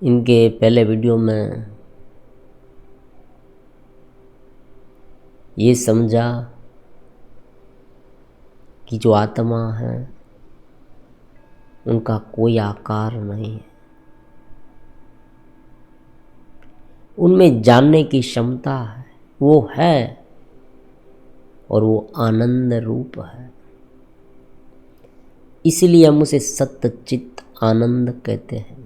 इनके पहले वीडियो में ये समझा कि जो आत्मा है उनका कोई आकार नहीं है, उनमें जानने की क्षमता है, वो है और वो आनंद रूप है। इसलिए हम उसे सत्य चित्त आनंद कहते हैं।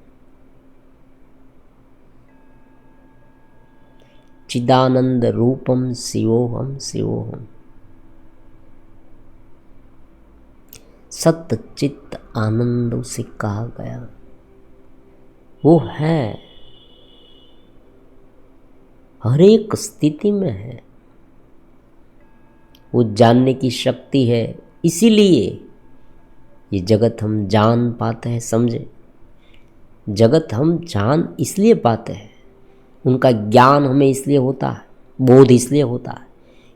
चिदानंद रूपम शिवोहम शिवोहम। सत्य चित्त आनंद उसे कहा गया। वो है, हर एक स्थिति में है। वो जानने की शक्ति है, इसीलिए ये जगत हम जान पाते हैं। समझे, जगत हम जान इसलिए पाते हैं, उनका ज्ञान हमें इसलिए होता है, बोध इसलिए होता है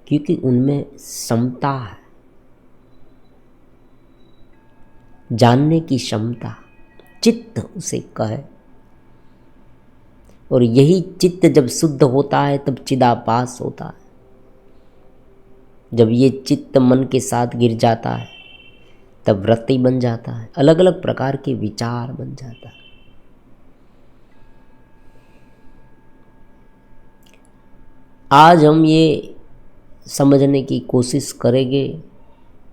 क्योंकि उनमें क्षमता है, जानने की क्षमता, चित्त उसे कहे। और यही चित्त जब शुद्ध होता है तब चिदाभास होता है। जब ये चित्त मन के साथ गिर जाता है तब वृत्ति बन जाता है, अलग अलग प्रकार के विचार बन जाता है। आज हम ये समझने की कोशिश करेंगे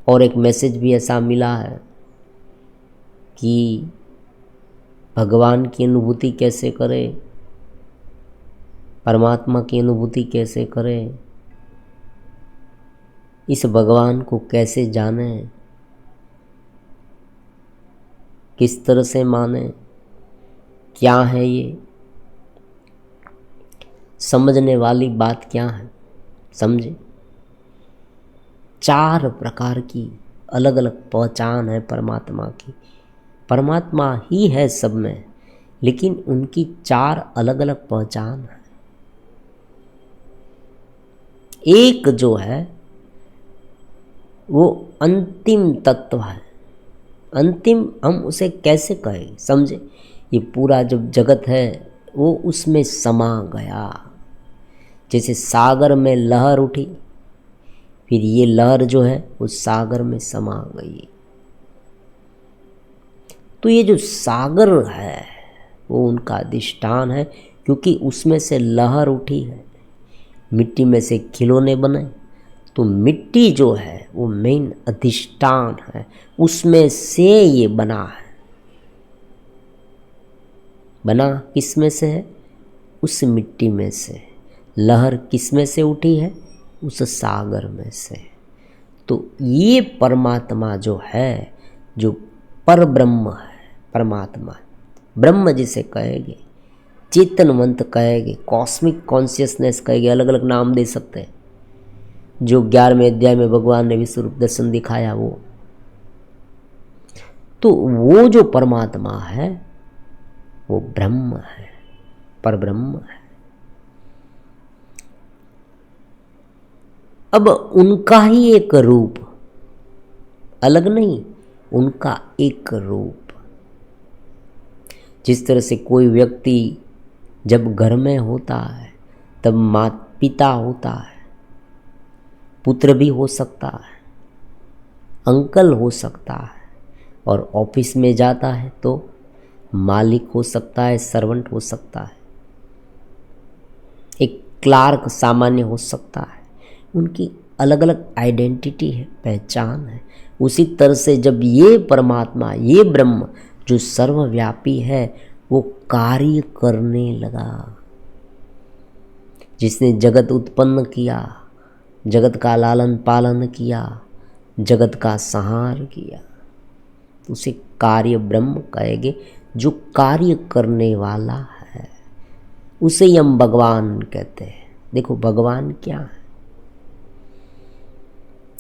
और एक मैसेज भी ऐसा मिला है कि भगवान की अनुभूति कैसे करें, परमात्मा की अनुभूति कैसे करें, इस भगवान को कैसे जाने, किस तरह से माने, क्या है ये, समझने वाली बात क्या है। समझे, 4 प्रकार की अलग अलग पहचान है परमात्मा की। परमात्मा ही है सब में, लेकिन उनकी 4 अलग अलग पहचान है। एक जो है वो अंतिम तत्व है। अंतिम हम उसे कैसे कहें। समझे, ये पूरा जो जगत है वो उसमें समा गया। जैसे सागर में लहर उठी, फिर ये लहर जो है उस सागर में समा गई। तो ये जो सागर है वो उनका अधिष्ठान है, क्योंकि उसमें से लहर उठी है। मिट्टी में से खिलौने बने, तो मिट्टी जो है वो मेन अधिष्ठान है, उसमें से ये बना है। बना किस में से है, उस मिट्टी में से। लहर किस में से उठी है, उस सागर में से। तो ये परमात्मा जो है, जो पर ब्रह्म है, परमात्मा ब्रह्म जिसे कहेंगे, चेतनवंत कहेंगे, कॉस्मिक कॉन्शियसनेस कहेंगे, अलग अलग नाम दे सकते हैं। जो 11वें अध्याय में भगवान ने विश्व रूप दर्शन दिखाया वो, तो वो जो परमात्मा है वो ब्रह्म है, पर ब्रह्म है। अब उनका ही एक रूप, अलग नहीं, उनका एक रूप। जिस तरह से कोई व्यक्ति जब घर में होता है तब माता पिता होता है, पुत्र भी हो सकता है, अंकल हो सकता है, और ऑफिस में जाता है तो मालिक हो सकता है, सर्वेंट हो सकता है, एक क्लार्क सामान्य हो सकता है। उनकी अलग अलग आइडेंटिटी है, पहचान है। उसी तरह से जब ये परमात्मा, ये ब्रह्म जो सर्वव्यापी है, वो कार्य करने लगा, जिसने जगत उत्पन्न किया, जगत का लालन पालन किया, जगत का संहार किया, उसे कार्य ब्रह्म कहेंगे। जो कार्य करने वाला है उसे ही हम भगवान कहते हैं। देखो भगवान क्या है,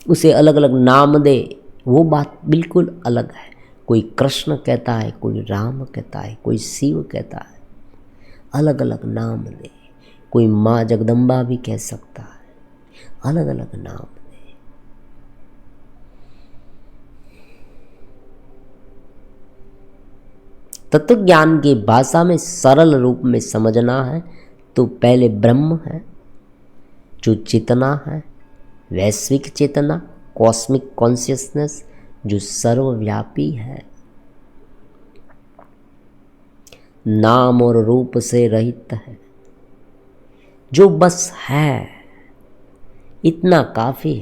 उसे अलग अलग नाम दे वो बात बिल्कुल अलग है। कोई कृष्ण कहता है, कोई राम कहता है, कोई शिव कहता है, अलग अलग नाम दे। कोई माँ जगदम्बा भी कह सकता है, अलग अलग नाम दे। तत्व ज्ञान की भाषा में सरल रूप में समझना है तो पहले ब्रह्म है जो चेतना है, वैश्विक चेतना, कॉस्मिक कॉन्शियसनेस जो सर्वव्यापी है, नाम और रूप से रहित है, जो बस है, इतना काफी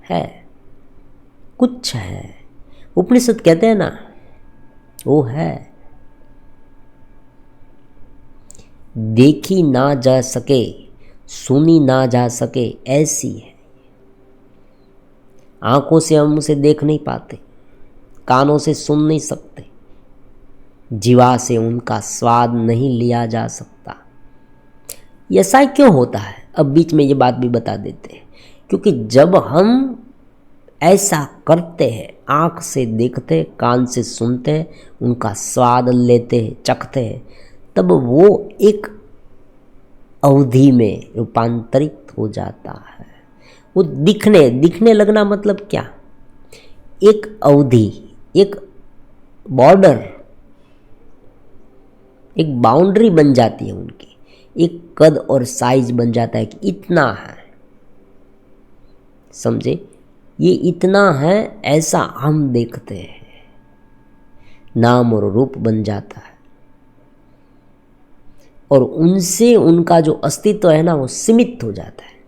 है, कुछ है। उपनिषद कहते हैं ना, वो है। देखी ना जा सके, सुनी ना जा सके, ऐसी है। आंखों से हम उसे देख नहीं पाते, कानों से सुन नहीं सकते, जीवा से उनका स्वाद नहीं लिया जा सकता। ऐसा क्यों होता है? अब बीच में ये बात भी बता देते हैं, क्योंकि जब हम ऐसा करते हैं, आँख से देखते हैं, कान से सुनते हैं, उनका स्वाद लेते हैं, चखते हैं, तब वो एक अवधि में रूपांतरित हो जाता है। वो दिखने लगना मतलब क्या? एक अवधि, एक बॉर्डर, एक बाउंड्री बन जाती है उनकी, एक कद और साइज बन जाता है कि इतना है, समझे? ये इतना है, ऐसा हम देखते हैं, नाम और रूप बन जाता है, और उनसे उनका जो अस्तित्व है ना, वो सीमित हो जाता है।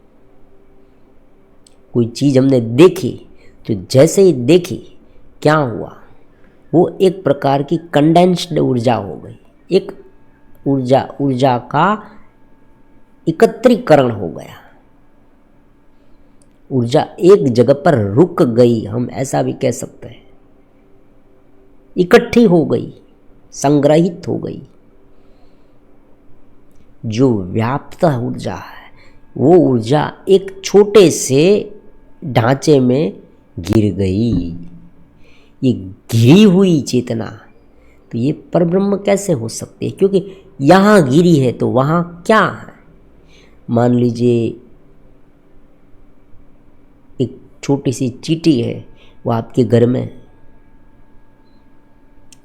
कोई चीज़ हमने देखी, तो जैसे ही देखी क्या हुआ, वो एक प्रकार की कंडेंस्ड ऊर्जा हो गई, एक ऊर्जा का एकत्रीकरण हो गया, ऊर्जा एक जगह पर रुक गई, हम ऐसा भी कह सकते हैं, इकट्ठी हो गई, संग्रहित हो गई। जो व्याप्त ऊर्जा है, वो ऊर्जा एक छोटे से ढांचे में गिर गई। ये घिरी हुई चेतना, तो ये परब्रह्म कैसे हो सकती है? क्योंकि यहाँ गिरी है तो वहाँ क्या है? मान लीजिए एक छोटी सी चींटी है, वो आपके घर में,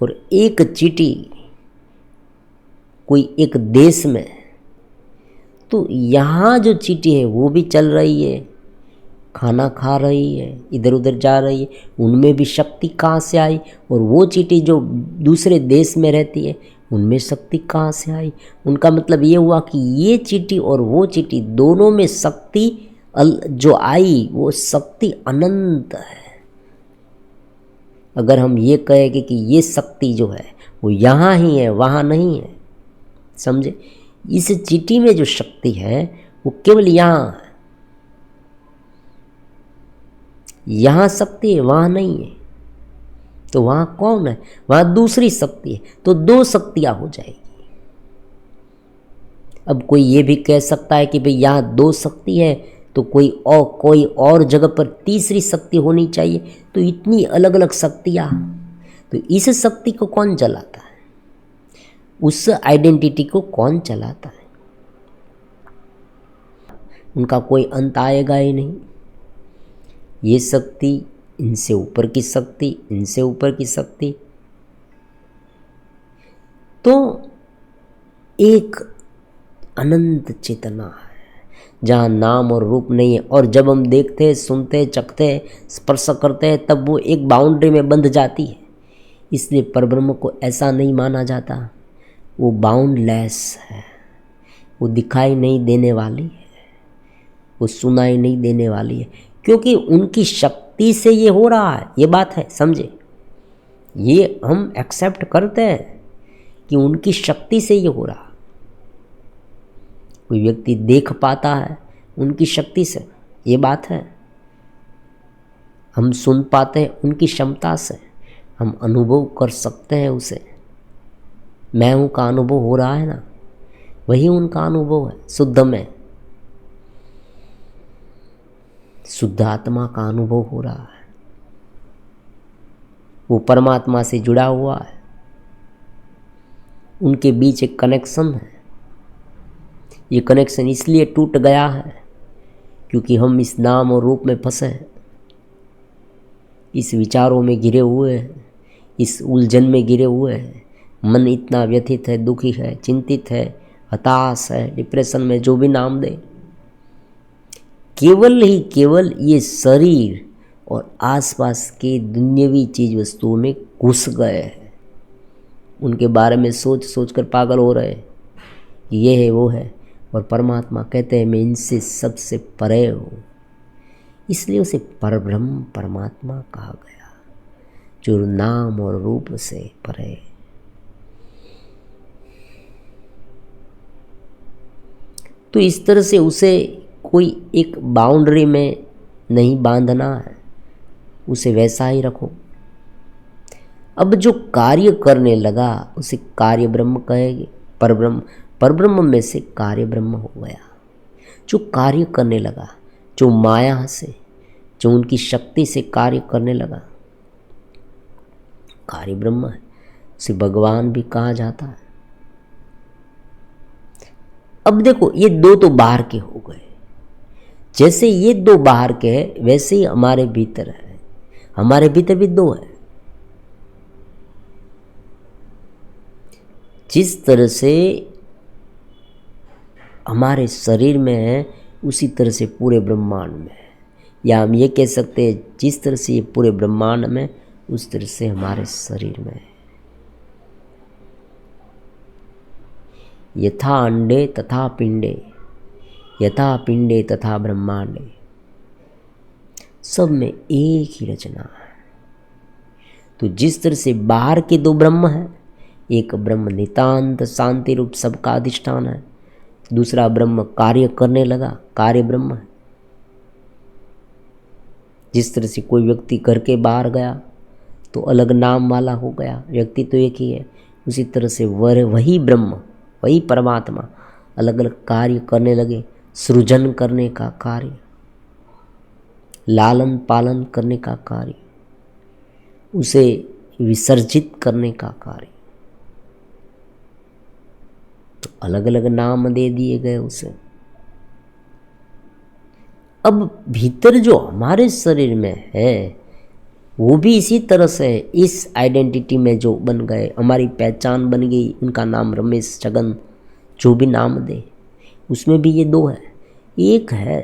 और एक चींटी कोई एक देश में, तो यहाँ जो चींटी है वो भी चल रही है, खाना खा रही है, इधर उधर जा रही है, उनमें भी शक्ति कहाँ से आई? और वो चींटी जो दूसरे देश में रहती है, उनमें शक्ति कहाँ से आई? उनका मतलब ये हुआ कि ये चींटी और वो चींटी दोनों में शक्ति जो आई, वो शक्ति अनंत है। अगर हम ये कहेंगे कि ये शक्ति जो है वो यहाँ ही है, वहाँ नहीं है, समझे? इस चींटी में जो शक्ति है वो केवल यहाँ है, यहाँ शक्ति है, वहाँ नहीं है। तो वहाँ कौन है? वहाँ दूसरी शक्ति है, तो दो शक्तियाँ हो जाएगी। अब कोई ये भी कह सकता है कि भाई यहाँ दो शक्ति है, तो कोई और जगह पर तीसरी शक्ति होनी चाहिए, तो इतनी अलग अलग शक्तियाँ, तो इस शक्ति को कौन चलाता है? उस आइडेंटिटी को कौन चलाता है? उनका कोई अंत आएगा ही नहीं। ये शक्ति, इनसे ऊपर की शक्ति, इनसे ऊपर की शक्ति, तो एक अनंत चेतना है जहाँ नाम और रूप नहीं है। और जब हम देखते हैं, सुनते हैं, चखते हैं, स्पर्श करते हैं, तब वो एक बाउंड्री में बंध जाती है। इसलिए परब्रह्म को ऐसा नहीं माना जाता, वो बाउंडलेस है, वो दिखाई नहीं देने वाली है, वो सुनाई नहीं देने वाली है, क्योंकि उनकी शक्ति से ये हो रहा है। ये बात है, समझे? ये हम एक्सेप्ट करते हैं कि उनकी शक्ति से ये हो रहा है। कोई व्यक्ति देख पाता है उनकी शक्ति से, ये बात है। हम सुन पाते हैं उनकी क्षमता से, हम अनुभव कर सकते हैं उसे। मैं हूँ का अनुभव हो रहा है ना, वही उनका अनुभव है। शुद्ध में शुद्ध आत्मा का अनुभव हो रहा है, वो परमात्मा से जुड़ा हुआ है, उनके बीच एक कनेक्शन है। ये कनेक्शन इसलिए टूट गया है क्योंकि हम इस नाम और रूप में फंसे हैं, इस विचारों में गिरे हुए हैं, इस उलझन में गिरे हुए हैं, मन इतना व्यथित है, दुखी है, चिंतित है, हताश है, डिप्रेशन में, जो भी नाम दे, केवल ही केवल ये शरीर और आसपास के दुनियावी चीज वस्तुओं में घुस गए हैं। उनके बारे में सोच सोच कर पागल हो रहे हैं, ये है वो है। और परमात्मा कहते हैं मैं इनसे सबसे परे हूँ, इसलिए उसे परब्रह्म परमात्मा कहा गया, जो नाम और रूप से परे। तो इस तरह से उसे कोई एक बाउंड्री में नहीं बांधना है, उसे वैसा ही रखो। अब जो कार्य करने लगा उसे कार्य ब्रह्म कहेंगे, परब्रह्म। परब्रह्म में से कार्य ब्रह्म हो गया। जो कार्य करने लगा, जो माया से, जो उनकी शक्ति से कार्य करने लगा, कार्य ब्रह्म है, उसे भगवान भी कहा जाता है। अब देखो ये दो तो बाहर के हो गए, जैसे ये दो बाहर के हैं वैसे ही हमारे भीतर है, हमारे भीतर भी दो है। जिस तरह से हमारे शरीर में है उसी तरह से पूरे ब्रह्मांड में है, या हम ये कह सकते हैं जिस तरह से ये पूरे ब्रह्मांड में उस तरह से हमारे शरीर में है। यथा अंडे तथा पिंडे, यथा पिंडे तथा ब्रह्मांडे, सब में एक ही रचना है। तो जिस तरह से बाहर के दो ब्रह्म है, एक ब्रह्म नितांत शांति रूप सबका अधिष्ठान है, दूसरा ब्रह्म कार्य करने लगा, कार्य ब्रह्म है। जिस तरह से कोई व्यक्ति घर के बाहर गया तो अलग नाम वाला हो गया, व्यक्ति तो एक ही है, उसी तरह से वही ब्रह्म, वही परमात्मा अलग अलग कार्य करने लगे। सृजन करने का कार्य, लालन पालन करने का कार्य, उसे विसर्जित करने का कार्य, तो अलग अलग नाम दे दिए गए उसे। अब भीतर जो हमारे शरीर में है वो भी इसी तरह से है, इस आइडेंटिटी में जो बन गए, हमारी पहचान बन गई, उनका नाम रमेश, छगन, जो भी नाम दे, उसमें भी ये दो है। एक है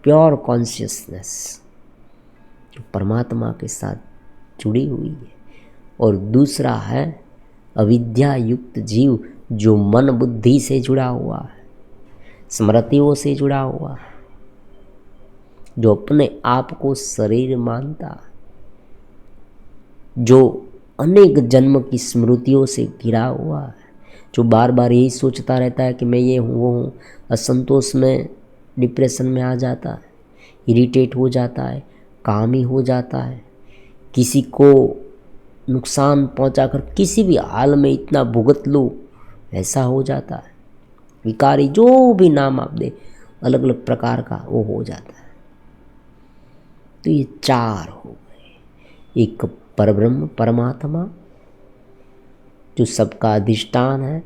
प्योर कॉन्शियसनेस जो परमात्मा के साथ जुड़ी हुई है, और दूसरा है अविद्या युक्त जीव जो मन बुद्धि से जुड़ा हुआ है, स्मृतियों से जुड़ा हुआ है, जो अपने आप को शरीर मानता है, जो अनेक जन्म की स्मृतियों से घिरा हुआ है, जो बार बार यही सोचता रहता है कि मैं ये हूँ वो हूँ, असंतोष में, डिप्रेशन में आ जाता है, इरिटेट हो जाता है, कामी हो जाता है, किसी को नुकसान पहुंचाकर किसी भी हाल में इतना भुगत लो ऐसा हो जाता है, विकारी जो भी नाम आप दे अलग अलग प्रकार का वो हो जाता है। तो ये चार हो गए। एक परब्रह्म परमात्मा जो सबका अधिष्ठान है,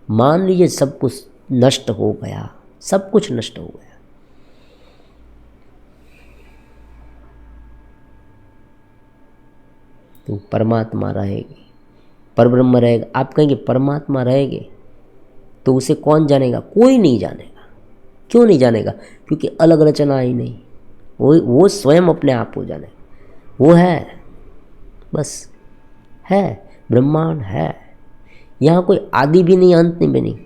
मान लीजिए सब कुछ नष्ट हो गया, सब कुछ नष्ट हो गया, तो परमात्मा रहेगी, परब्रह्म रहेगा। आप कहेंगे परमात्मा रहेंगे तो उसे कौन जानेगा? कोई नहीं जानेगा। क्यों नहीं जानेगा? क्योंकि अलग रचना ही नहीं, वो स्वयं अपने आप हो जानेगा। वो है, बस है, ब्रह्मांड है, यहाँ कोई आदि भी नहीं, अंत भी नहीं।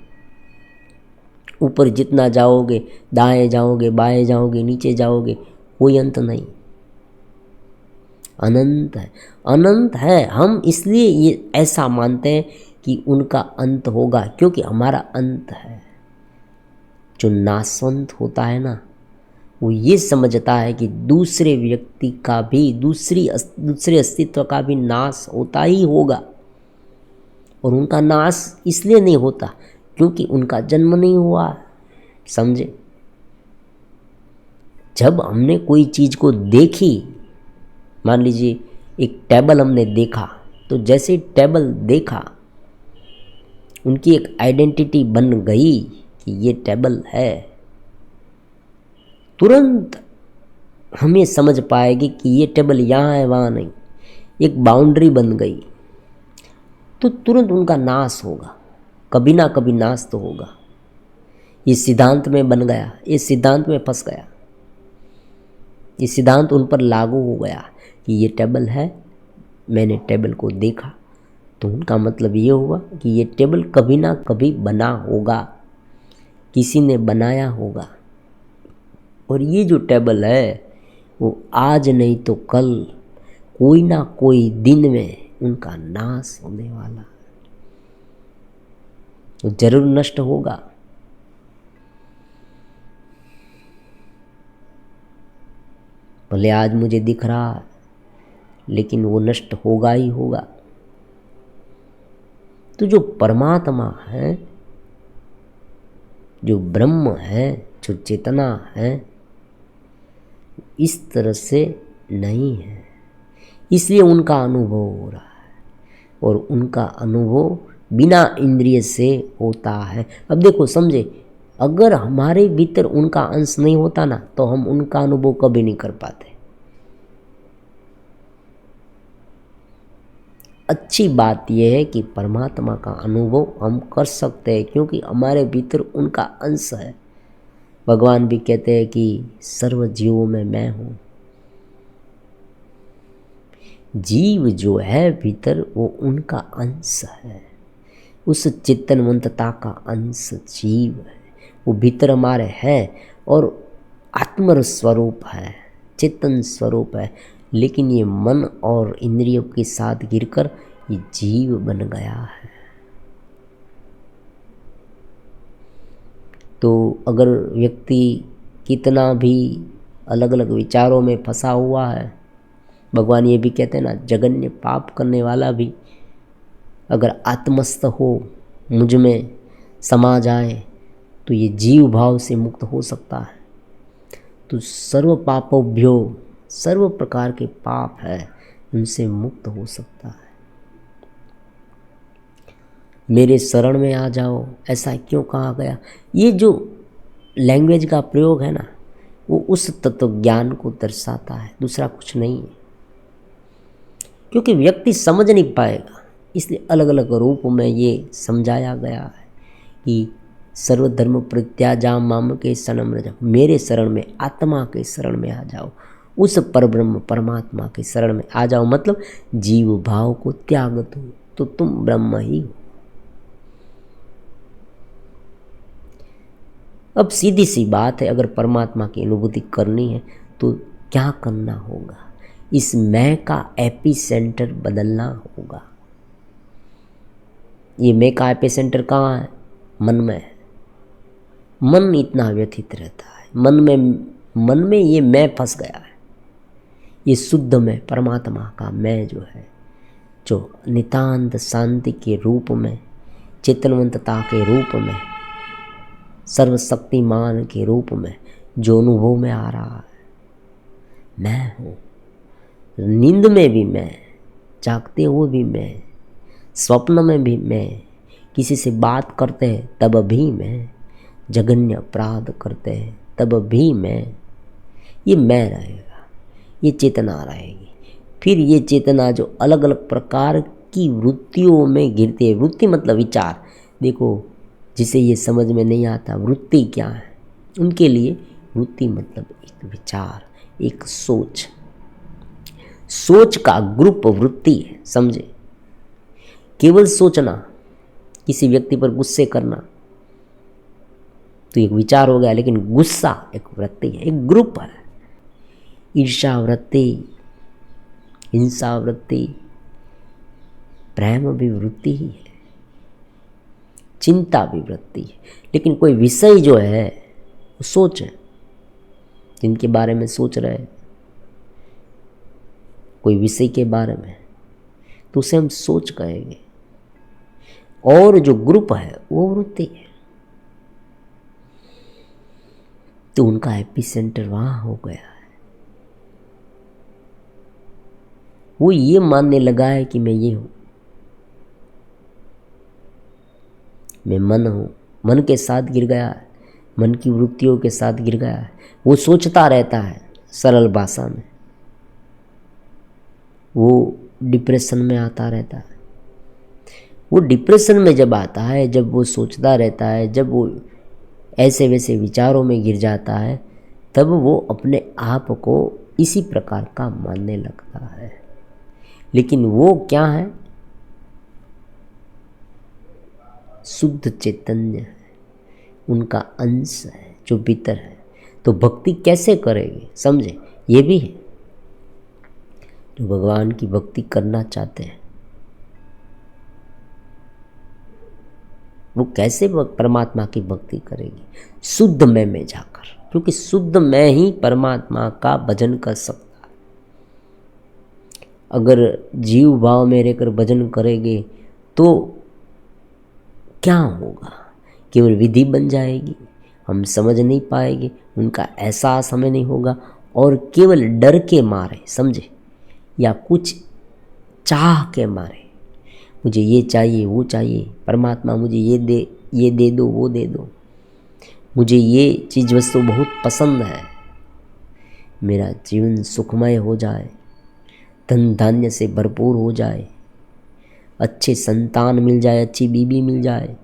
ऊपर जितना जाओगे, दाएं जाओगे, बाएं जाओगे, नीचे जाओगे, कोई अंत नहीं, अनंत है, अनंत है। हम इसलिए ये ऐसा मानते हैं कि उनका अंत होगा, क्योंकि हमारा अंत है। जो नाशवंत होता है ना, वो ये समझता है कि दूसरे व्यक्ति का भी, दूसरे अस्तित्व का भी नाश होता ही होगा, और उनका नाश इसलिए नहीं होता क्योंकि उनका जन्म नहीं हुआ। समझे? जब हमने कोई चीज़ को देखी, मान लीजिए एक टेबल हमने देखा, तो जैसे टेबल देखा उनकी एक आइडेंटिटी बन गई कि ये टेबल है, तुरंत हम ये समझ पाएंगे कि ये टेबल यहाँ है वहाँ नहीं, एक बाउंड्री बन गई। तो तुरंत उनका नाश होगा, कभी ना कभी नाश तो होगा। ये सिद्धांत में बन गया, ये सिद्धांत में फंस गया, ये सिद्धांत उन पर लागू हो गया कि ये टेबल है, मैंने टेबल को देखा, तो उनका मतलब ये हुआ कि ये टेबल कभी ना कभी बना होगा, किसी ने बनाया होगा। और ये जो टेबल है वो आज नहीं तो कल, कोई ना कोई दिन में उनका नाश होने वाला, तो जरूर नष्ट होगा। भले आज मुझे दिख रहा है, लेकिन वो नष्ट होगा ही होगा। तो जो परमात्मा है, जो ब्रह्म है, जो चेतना है, इस तरह से नहीं है, इसलिए उनका अनुभव हो रहा है। और उनका अनुभव बिना इंद्रिय से होता है। अब देखो समझे, अगर हमारे भीतर उनका अंश नहीं होता ना, तो हम उनका अनुभव कभी नहीं कर पाते। अच्छी बात यह है कि परमात्मा का अनुभव हम कर सकते हैं, क्योंकि हमारे भीतर उनका अंश है। भगवान भी कहते हैं कि सर्व जीवों में मैं हूँ। जीव जो है भीतर, वो उनका अंश है, उस चेतनवंतता का अंश जीव है। वो भीतर हमारे है और आत्म स्वरूप है, चेतन स्वरूप है, लेकिन ये मन और इंद्रियों के साथ गिरकर ये जीव बन गया है। तो अगर व्यक्ति कितना भी अलग अलग विचारों में फंसा हुआ है, भगवान ये भी कहते हैं ना, जघन्य पाप करने वाला भी अगर आत्मस्थ हो, मुझ में समा जाए, तो ये जीव भाव से मुक्त हो सकता है। तो सर्व पापोभ्यो, सर्व प्रकार के पाप है, उनसे मुक्त हो सकता है। मेरे शरण में आ जाओ, ऐसा क्यों कहा गया? ये जो लैंग्वेज का प्रयोग है ना, वो उस तत्व ज्ञान को दर्शाता है, दूसरा कुछ नहीं है। क्योंकि व्यक्ति समझ नहीं पाएगा, इसलिए अलग अलग रूप में ये समझाया गया है कि सर्वधर्म परित्याज्य माम के शरणं रज, मेरे शरण में, आत्मा के शरण में आ जाओ, उस परब्रह्म परमात्मा के शरण में आ जाओ। मतलब जीव भाव को त्याग दो, तो तुम ब्रह्म ही हो। अब सीधी सी बात है, अगर परमात्मा की अनुभूति करनी है तो क्या करना होगा? इस मैं का एपी सेंटर बदलना होगा। ये मैं का एपी सेंटर कहाँ है? मन में है। मन इतना व्यथित रहता है, मन में ये मैं फंस गया है। ये शुद्ध में परमात्मा का मैं जो है, जो नितांत शांति के रूप में, चेतनवंतता के रूप में, सर्वशक्तिमान के रूप में जो अनुभव में आ रहा है, मैं हूँ। नींद में भी मैं, जागते हुए भी मैं, स्वप्न में भी मैं, किसी से बात करते हैं तब भी मैं, जघन्य अपराध करते हैं तब भी मैं, ये मैं रहेगा, ये चेतना रहेगी। फिर ये चेतना जो अलग अलग प्रकार की वृत्तियों में गिरती है, वृत्ति मतलब विचार। देखो, जिसे ये समझ में नहीं आता वृत्ति क्या है, उनके लिए वृत्ति मतलब एक विचार, एक सोच, सोच का ग्रुप वृत्ति है, समझे। केवल सोचना, किसी व्यक्ति पर गुस्से करना तो एक विचार हो गया, लेकिन गुस्सा एक वृत्ति है, एक ग्रुप है। ईर्ष्या वृत्ति, हिंसा वृत्ति, प्रेम भी वृत्ति ही है, चिंता भी वृत्ति है। लेकिन कोई विषय जो है वो सोच है, जिनके बारे में सोच रहे हैं, कोई विषय के बारे में, तो उसे हम सोच कहेंगे। और जो ग्रुप है वो वृत्ति है। तो उनका एपी सेंटर वहां हो गया है। वो ये मानने लगा है कि मैं ये हूं, मैं मन हूं, मन के साथ गिर गया है, मन की वृत्तियों के साथ गिर गया है। वो सोचता रहता है, सरल भाषा में वो डिप्रेशन में आता रहता है। वो डिप्रेशन में जब आता है, जब वो सोचता रहता है, जब वो ऐसे वैसे विचारों में गिर जाता है, तब वो अपने आप को इसी प्रकार का मानने लगता है। लेकिन वो क्या है? शुद्ध चैतन्य है, उनका अंश है जो भीतर है। तो भक्ति कैसे करेंगे, समझे? ये भी है। तो भगवान की भक्ति करना चाहते हैं, वो कैसे परमात्मा की भक्ति करेंगे? शुद्ध में जाकर, क्योंकि शुद्ध में ही परमात्मा का भजन कर सकता है। अगर जीव भाव में रहकर भजन करेंगे तो क्या होगा? केवल विधि बन जाएगी, हम समझ नहीं पाएंगे, उनका एहसास हमें नहीं होगा, और केवल डर के मारे, समझे, या कुछ चाह के मारे, मुझे ये चाहिए वो चाहिए, परमात्मा मुझे ये दे दो वो दे दो, मुझे ये चीज़ वस्तु बहुत पसंद है, मेरा जीवन सुखमय हो जाए, धन धान्य से भरपूर हो जाए, अच्छे संतान मिल जाए, अच्छी बीबी मिल जाए।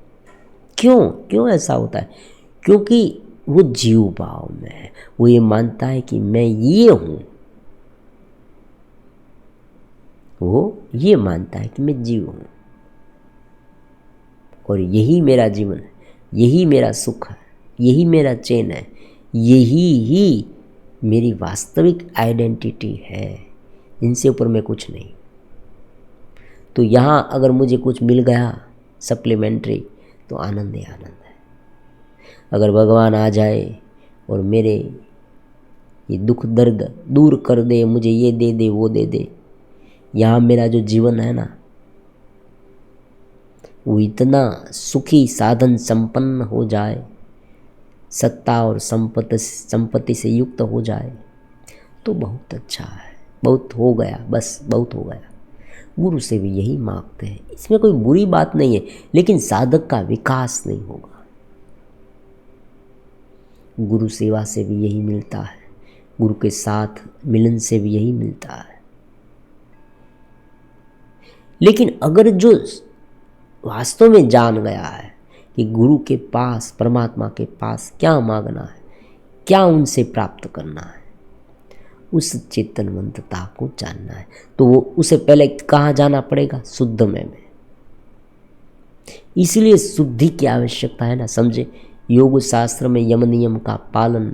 क्यों ऐसा होता है? क्योंकि वो जीव भाव में है, वो ये मानता है कि मैं ये हूँ, वो ये मानता है कि मैं जीव हूँ और यही मेरा जीवन है, यही मेरा सुख है, यही मेरा चैन है, यही ही मेरी वास्तविक आइडेंटिटी है, इनसे ऊपर मैं कुछ नहीं। तो यहाँ अगर मुझे कुछ मिल गया सप्लीमेंट्री तो आनंद ही आनंद है। अगर भगवान आ जाए और मेरे ये दुख दर्द दूर कर दे, मुझे ये दे दे वो दे दे, यहाँ मेरा जो जीवन है ना वो इतना सुखी साधन संपन्न हो जाए, सत्ता और संपत्ति से युक्त हो जाए तो बहुत अच्छा है। बहुत हो गया, बस बहुत हो गया। गुरु से भी यही मांगते हैं, इसमें कोई बुरी बात नहीं है, लेकिन साधक का विकास नहीं होगा। गुरु सेवा से भी यही मिलता है, गुरु के साथ मिलन से भी यही मिलता है। लेकिन अगर जो वास्तव में जान गया है कि गुरु के पास, परमात्मा के पास क्या मांगना है, क्या उनसे प्राप्त करना है, उस चेतनवंतता को जानना है, तो वो उसे पहले कहाँ जाना पड़ेगा? शुद्ध में। इसलिए शुद्धि की आवश्यकता है ना, समझे। योग शास्त्र में यम नियम का पालन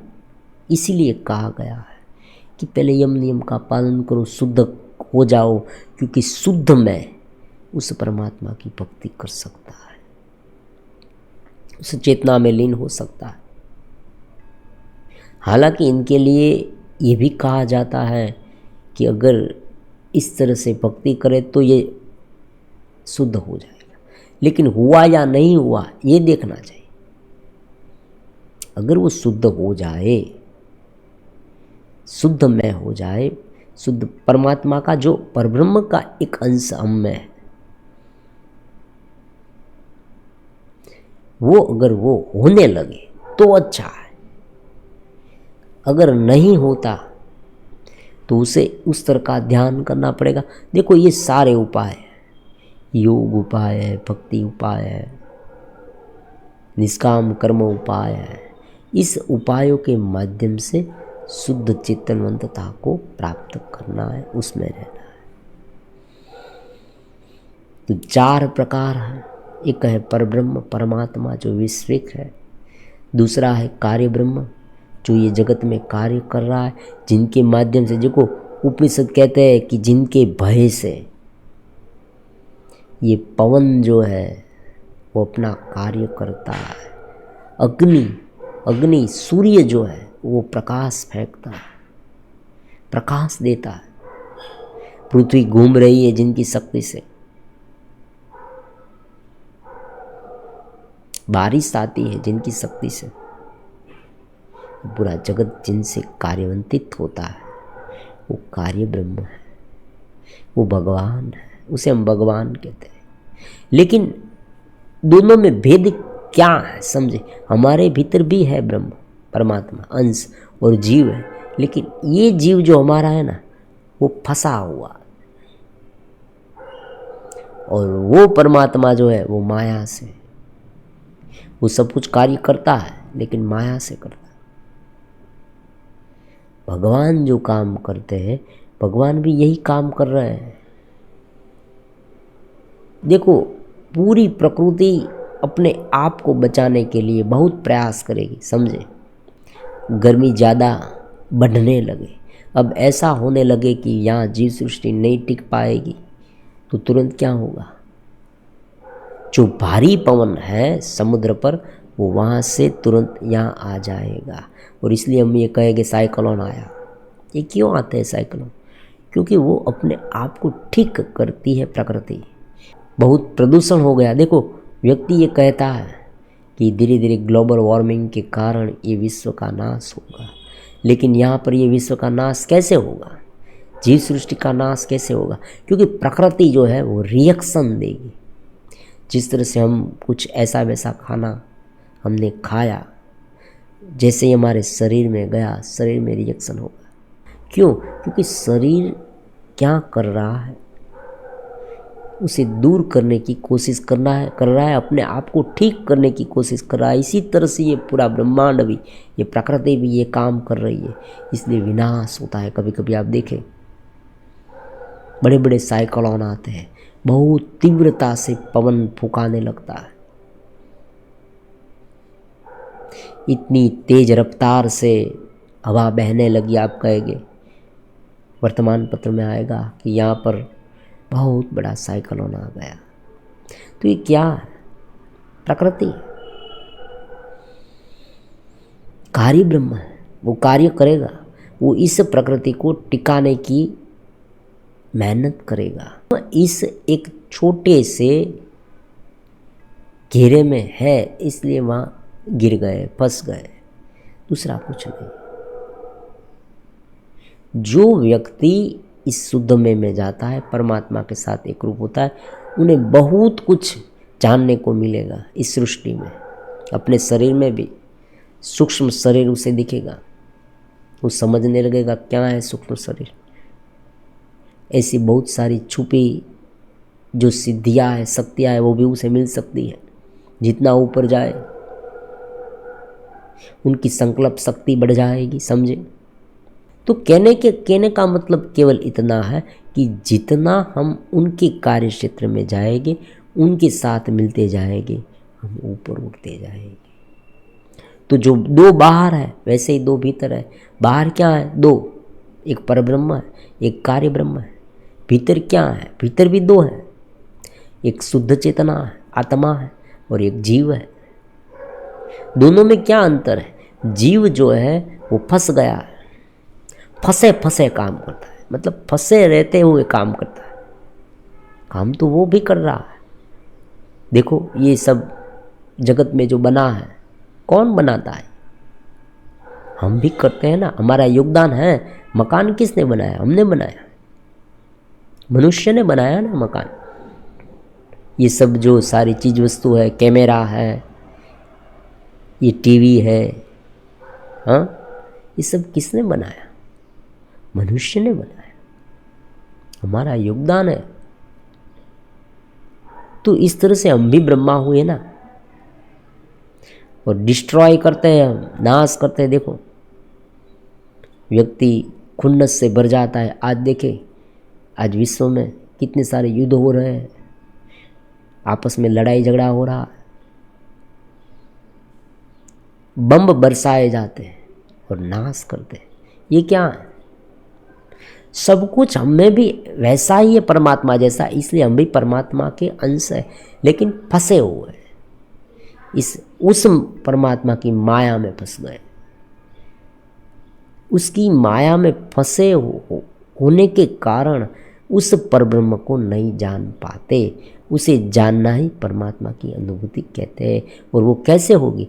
इसीलिए कहा गया है कि पहले यम नियम का पालन करो, शुद्ध हो जाओ, क्योंकि शुद्ध में उस परमात्मा की भक्ति कर सकता है, उस चेतना में लीन हो सकता है। हालांकि इनके लिए ये भी कहा जाता है कि अगर इस तरह से भक्ति करे तो ये शुद्ध हो जाएगा, लेकिन हुआ या नहीं हुआ ये देखना चाहिए। अगर वो शुद्ध हो जाए, शुद्ध में हो जाए, शुद्ध परमात्मा का जो परब्रह्म का एक अंश हम में है, वो अगर वो होने लगे तो अच्छा है। अगर नहीं होता तो उसे उस तरह का ध्यान करना पड़ेगा। देखो ये सारे उपाय हैं, योग उपाय है, भक्ति उपाय है, निष्काम कर्म उपाय है, इस उपायों के माध्यम से शुद्ध चेतनवंतता को प्राप्त करना है, उसमें रहना है। तो 4 प्रकार हैं। एक है परब्रह्म, परमात्मा जो विश्विक है। दूसरा है कार्य ब्रह्म जो ये जगत में कार्य कर रहा है, जिनके माध्यम से, देखो उपनिषद कहते हैं कि जिनके भय से ये पवन जो है वो अपना कार्य करता है। अग्नि सूर्य जो है वो प्रकाश फेंकता है, प्रकाश देता है। पृथ्वी घूम रही है जिनकी शक्ति से, बारिश आती है जिनकी शक्ति से, पूरा जगत जिनसे कार्यवंतित होता है, वो कार्य ब्रह्म है, वो भगवान है, उसे हम भगवान कहते हैं। लेकिन दोनों में भेद क्या है, समझे। हमारे भीतर भी है ब्रह्म, परमात्मा अंश और जीव है, लेकिन ये जीव जो हमारा है ना वो फंसा हुआ, और वो परमात्मा जो है वो माया से, वो सब कुछ कार्य करता है लेकिन माया से करता है। भगवान जो काम करते हैं, भगवान भी यही काम कर रहे हैं। देखो, पूरी प्रकृति अपने आप को बचाने के लिए बहुत प्रयास करेगी, समझे। गर्मी ज़्यादा बढ़ने लगे, अब ऐसा होने लगे कि यहाँ जीव सृष्टि नहीं टिक पाएगी, तो तुरंत क्या होगा, जो भारी पवन है समुद्र पर वो वहाँ से तुरंत यहाँ आ जाएगा। और इसलिए हम ये कहेंगे साइक्लोन आया। ये क्यों आते हैं साइक्लोन? क्योंकि वो अपने आप को ठीक करती है प्रकृति। बहुत प्रदूषण हो गया। देखो, व्यक्ति ये कहता है कि धीरे धीरे ग्लोबल वार्मिंग के कारण ये विश्व का नाश होगा, लेकिन यहाँ पर ये विश्व का नाश कैसे होगा, जीव सृष्टि का नाश कैसे होगा? क्योंकि प्रकृति जो है वो रिएक्शन देगी। जिस तरह से हम कुछ ऐसा वैसा खाना हमने खाया, जैसे ही हमारे शरीर में गया, शरीर में रिएक्शन होगा। क्यों? क्योंकि शरीर क्या कर रहा है, उसे दूर करने की कोशिश कर रहा है, अपने आप को ठीक करने की कोशिश कर रहा है। इसी तरह से ये पूरा ब्रह्मांड भी, ये प्रकृति भी ये काम कर रही है, इसलिए विनाश होता है। कभी कभी आप देखें, बड़े बड़े साइक्लोन आते हैं, बहुत तीव्रता से पवन फूंकाने लगता है, इतनी तेज रफ्तार से हवा बहने लगी, आप कहेंगे वर्तमान पत्र में आएगा कि यहाँ पर बहुत बड़ा साइक्लोन आ गया। तो ये क्या है? प्रकृति, कार्य ब्रह्म है, वो कार्य करेगा, वो इस प्रकृति को टिकाने की मेहनत करेगा। इस एक छोटे से घेरे में है, इसलिए वहाँ गिर गए, फंस गए, दूसरा कुछ नहीं। जो व्यक्ति इस शुद्ध में जाता है, परमात्मा के साथ एक रूप होता है, उन्हें बहुत कुछ जानने को मिलेगा इस सृष्टि में। अपने शरीर में भी सूक्ष्म शरीर उसे दिखेगा, वो समझने लगेगा क्या है सूक्ष्म शरीर। ऐसी बहुत सारी छुपी जो सिद्धियाँ है, शक्तियाँ है, वो भी उसे मिल सकती है। जितना ऊपर जाए उनकी संकल्प शक्ति बढ़ जाएगी, समझे। तो कहने का मतलब केवल इतना है कि जितना हम उनके कार्य क्षेत्र में जाएंगे, उनके साथ मिलते जाएंगे, हम ऊपर उठते जाएंगे। तो जो दो बाहर है वैसे ही दो भीतर है। बाहर क्या है? दो, एक परब्रह्म है, एक कार्य ब्रह्म है। भीतर क्या है? भीतर भी दो है, एक शुद्ध चेतना है, आत्मा है, और एक जीव है। दोनों में क्या अंतर है? जीव जो है वो फंस गया है, फंसे फंसे काम करता है, मतलब फंसे रहते हुए काम करता है। काम तो वो भी कर रहा है। देखो, ये सब जगत में जो बना है, कौन बनाता है? हम भी करते हैं ना, हमारा योगदान है। मकान किसने बनाया? हमने बनाया, मनुष्य ने बनाया ना मकान। ये सब जो सारी चीज वस्तु है, कैमरा है, ये टीवी है, हाँ, ये सब किसने बनाया? मनुष्य ने बनाया, हमारा योगदान है। तो इस तरह से हम भी ब्रह्मा हुए ना, और डिस्ट्रॉय करते हैं, हम नाश करते हैं। देखो, व्यक्ति खुन्नस से भर जाता है। आज देखे, आज विश्व में कितने सारे युद्ध हो रहे हैं, आपस में लड़ाई झगड़ा हो रहा है, बम बरसाए जाते हैं और नाश करते हैं। ये क्या है? सब कुछ हमें भी वैसा ही है, परमात्मा जैसा, इसलिए हम भी परमात्मा के अंश है, लेकिन फंसे हुए उस परमात्मा की माया में फंस गए। उसकी माया में फंसे होने के कारण उस परब्रह्म को नहीं जान पाते। उसे जानना ही परमात्मा की अनुभूति कहते हैं। और वो कैसे होगी?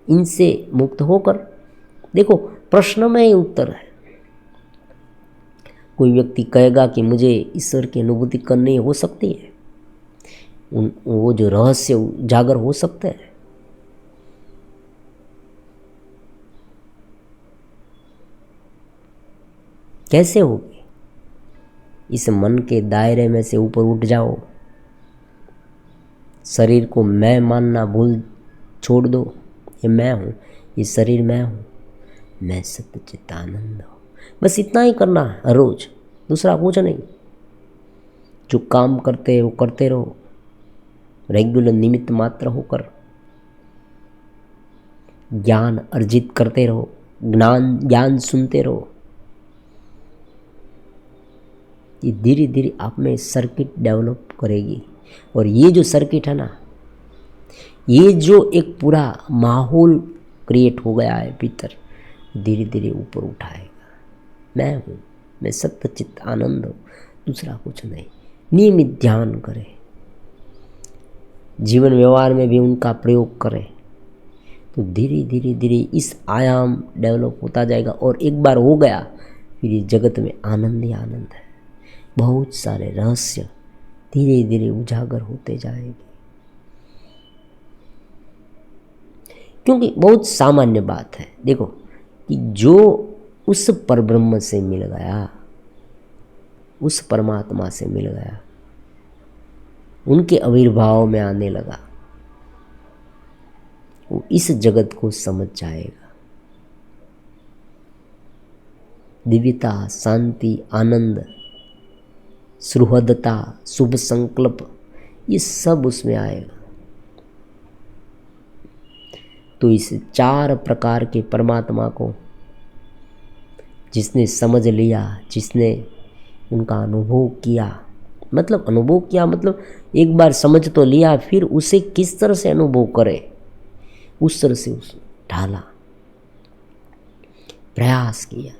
इनसे मुक्त होकर। देखो, प्रश्न में ही उत्तर है। कोई व्यक्ति कहेगा कि मुझे ईश्वर की अनुभूति करनी हो सकती है, वो जो रहस्य उजागर हो सकते हैं। कैसे होगी? इस मन के दायरे में से ऊपर उठ जाओ, शरीर को मैं मानना भूल छोड़ दो। ये मैं हूँ, ये शरीर मैं हूँ, मैं सच्चिदानंद हूँ। बस इतना ही करना है हर रोज, दूसरा कुछ नहीं। जो काम करते वो करते रहो, रेगुलर निमित्त मात्र होकर ज्ञान अर्जित करते रहो, ज्ञान सुनते रहो। ये धीरे धीरे आप में सर्किट डेवलप करेगी। और ये जो सर्किट है ना, ये जो एक पूरा माहौल क्रिएट हो गया है भीतर, धीरे धीरे ऊपर उठाएगा। मैं हूँ, मैं सत्य चित्त आनंद हूँ, दूसरा कुछ नहीं। नियमित ध्यान करें, जीवन व्यवहार में भी उनका प्रयोग करें, तो धीरे धीरे धीरे इस आयाम डेवलप होता जाएगा। और एक बार हो गया फिर इस जगत में आनंद ही आनंद है। बहुत सारे रहस्य धीरे धीरे उजागर होते जाएंगे। क्योंकि बहुत सामान्य बात है, देखो कि जो उस परब्रह्म से मिल गया, उस परमात्मा से मिल गया, उनके आविर्भाव में आने लगा, वो इस जगत को समझ जाएगा। दिव्यता, शांति, आनंद, सुहृदता, शुभ संकल्प, ये सब उसमें आएगा। तो इस 4 प्रकार के परमात्मा को जिसने समझ लिया, जिसने उनका अनुभव किया, मतलब अनुभव किया मतलब एक बार समझ तो लिया, फिर उसे किस तरह से अनुभव करे, उस तरह से उसे ढाला, प्रयास किया।